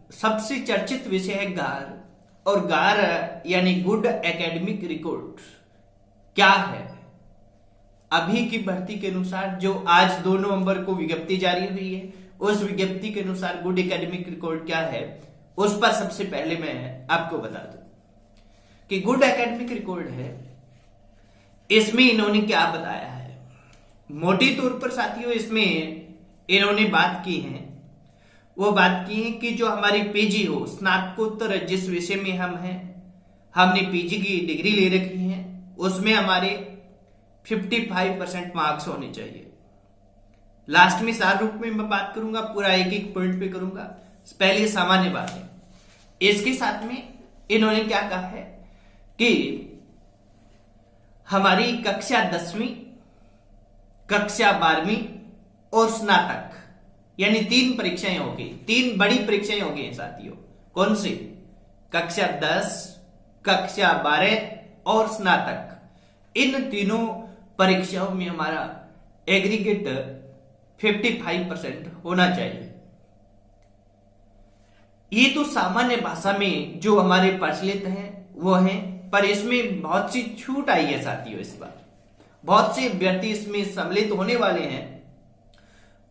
सबसे चर्चित विषय है गार। और गार यानी गुड एकेडमिक रिकॉर्ड क्या है? अभी की भर्ती के अनुसार जो आज 2 नवंबर को विज्ञप्ति जारी हुई है, उस विज्ञप्ति के अनुसार गुड एकेडमिक रिकॉर्ड क्या है, उस पर सबसे पहले मैं आपको बता दूं कि गुड एकेडमिक रिकॉर्ड है। इसमें इन्होंने क्या बताया है, मोटे तौर पर साथियों इसमें इन्होंने बात की है, वो बात की है कि जो हमारी पीजी हो, स्नातकोत्तर जिस विषय में हम हैं, हमने पीजी की डिग्री ले रखी है, उसमें हमारे 55% मार्क्स होने चाहिए। लास्ट में सार रूप में मैं बात करूंगा, पूरा एक एक पॉइंट पे करूंगा। पहले सामान्य बात है, इसके साथ में इन्होंने क्या कहा है कि हमारी कक्षा 10वीं, कक्षा 12वीं और स्नातक यानी 3 परीक्षाएं होगी, 3 बड़ी परीक्षाएं होगी साथियों। कौन सी? कक्षा 10, कक्षा 12 और स्नातक। इन तीनों परीक्षाओं में हमारा एग्रीगेट 55% होना चाहिए। ये तो सामान्य भाषा में जो हमारे प्रचलित हैं वो हैं, पर इसमें बहुत सी छूट आई है साथियों। इस बार बहुत से अभ्यर्थी इसमें सम्मिलित होने वाले हैं।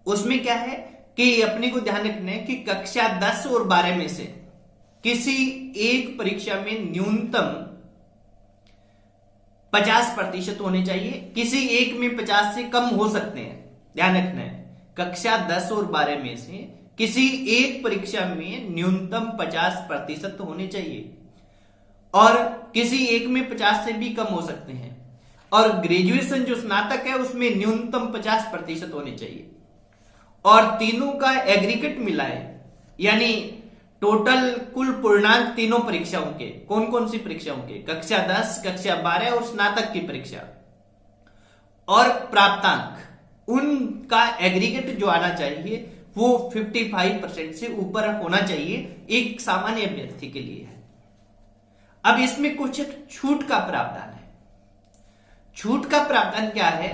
उसमें क्या है कि अपने को ध्यान रखना है कि कक्षा 10 और 12 में से किसी एक परीक्षा में न्यूनतम 50% होने चाहिए, किसी एक में 50 से कम हो सकते हैं। ध्यान रखना है, कक्षा 10 और 12 में से किसी एक परीक्षा में न्यूनतम 50% होने चाहिए और किसी एक में 50 से भी कम हो सकते हैं। और ग्रेजुएशन जो स्नातक है उसमें न्यूनतम 50% होने चाहिए। और तीनों का एग्रीगेट मिला है, यानी टोटल कुल पूर्णांक तीनों परीक्षाओं के, कौन कौन सी परीक्षाओं के, कक्षा 10, कक्षा 12 और स्नातक की परीक्षा, और प्राप्तांक, उनका एग्रीगेट जो आना चाहिए वो 55% से ऊपर होना चाहिए एक सामान्य अभ्यर्थी के लिए है। अब इसमें कुछ छूट का प्रावधान है। छूट का प्रावधान क्या है?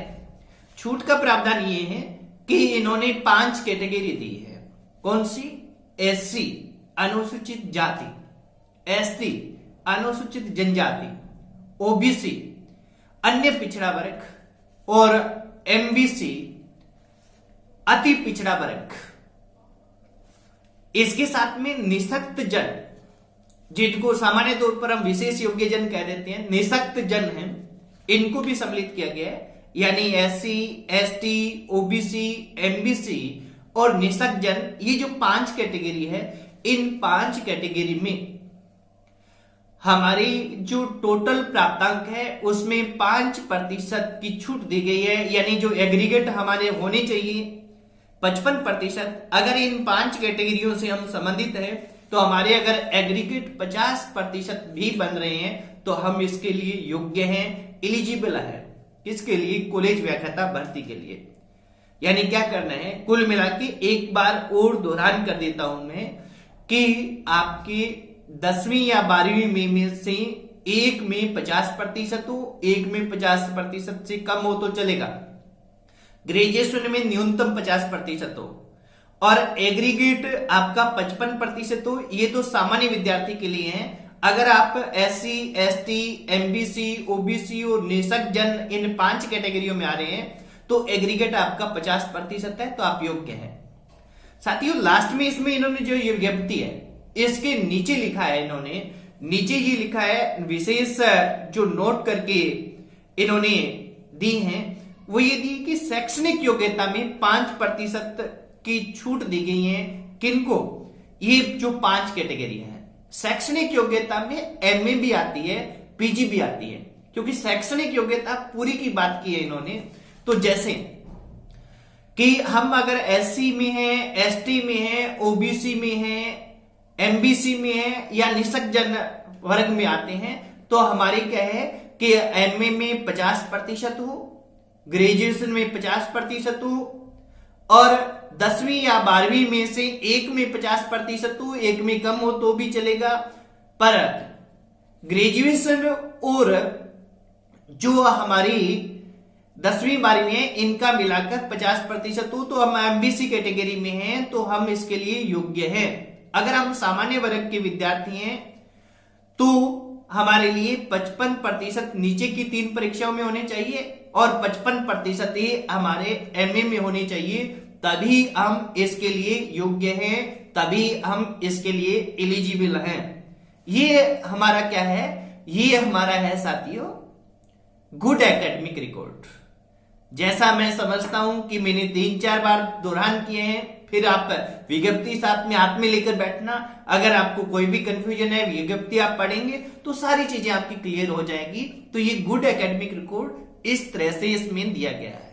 छूट का प्रावधान ये है कि इन्होंने 5 कैटेगरी दी है। कौन सी? एससी अनुसूचित जाति, एसटी अनुसूचित जनजाति, ओबीसी अन्य पिछड़ा वर्ग और एमबीसी अति पिछड़ा वर्ग। इसके साथ में निःशक्त जन, जिनको सामान्य तौर पर हम विशेष योग्य जन कह देते हैं, निःशक्त जन हैं, इनको भी सम्मिलित किया गया है। यानी एससी, एसटी, ओबीसी, एमबीसी और निःशक्त जन, ये जो 5 कैटेगरी है, इन 5 कैटेगरी में हमारी जो टोटल प्राप्तांक है उसमें 5% की छूट दी गई है। यानी जो एग्रीगेट हमारे होने चाहिए 55%, अगर इन 5 कैटेगरियों से हम संबंधित हैं तो हमारे अगर एग्रीगेट 50% भी बन रहे हैं तो हम इसके लिए योग्य हैं, एलिजिबल है। किसके लिए? कॉलेज व्याख्याता भर्ती के लिए। यानी क्या करना है, कुल मिला के एक बार और दोहरान कर देता हूं मैं कि आपके 10वीं या 12वीं में से एक में 50% हो, एक में 50% से कम हो तो चलेगा, ग्रेजुएशन में न्यूनतम 50% हो और एग्रीगेट आपका 55% हो। ये तो सामान्य विद्यार्थी के लिए है। अगर आप एससी, एसटी, एमबीसी, ओबीसी और निःशक्त जन इन 5 कैटेगरियों में आ रहे हैं तो एग्रीगेट आपका 50% है, तो आप योग्य हैं। साथियों लास्ट में इसमें इन्होंने जो ये विज्ञप्ति है इसके नीचे लिखा है, इन्होंने नीचे ये लिखा है, विशेष जो नोट करके इन्होंने दी है वो ये दी कि शैक्षणिक योग्यता में 5% की छूट दी गई है। किनको? ये जो 5 कैटेगरी है, शैक्षणिक योग्यता में एमए भी आती है, पीजी भी आती है, क्योंकि शैक्षणिक योग्यता पूरी की बात की है इन्होंने। तो जैसे कि हम अगर एससी में हैं, एसटी में हैं, ओबीसी में हैं, एमबीसी में हैं या निःशक्त जन वर्ग में आते हैं तो हमारे क्या है कि एमए में 50% हो, ग्रेजुएशन में 50% हो और 10वीं या 12वीं में से एक में 50% हो, एक में कम हो तो भी चलेगा। पर ग्रेजुएशन और जो हमारी 10वीं 12वीं है इनका मिलाकर 50% हो तो हम एमबीसी कैटेगरी में हैं तो हम इसके लिए योग्य हैं। अगर हम सामान्य वर्ग के विद्यार्थी हैं तो हमारे लिए 55% नीचे की 3 परीक्षाओं में होने चाहिए और 55% ही हमारे एमए में होने चाहिए, तभी हम इसके लिए योग्य हैं, तभी हम इसके लिए एलिजिबल हैं। ये हमारा क्या है, ये हमारा है साथियों गुड एकेडमिक रिकॉर्ड। जैसा मैं समझता हूं कि मैंने 3-4 बार दोहरान किए हैं, फिर आप विज्ञप्ति साथ में हाथ में लेकर बैठना। अगर आपको कोई भी कंफ्यूजन है, विज्ञप्ति आप पढ़ेंगे तो सारी चीजें आपकी क्लियर हो जाएगी। तो ये गुड एकेडमिक रिकॉर्ड इस तरह से इसमें दिया गया है।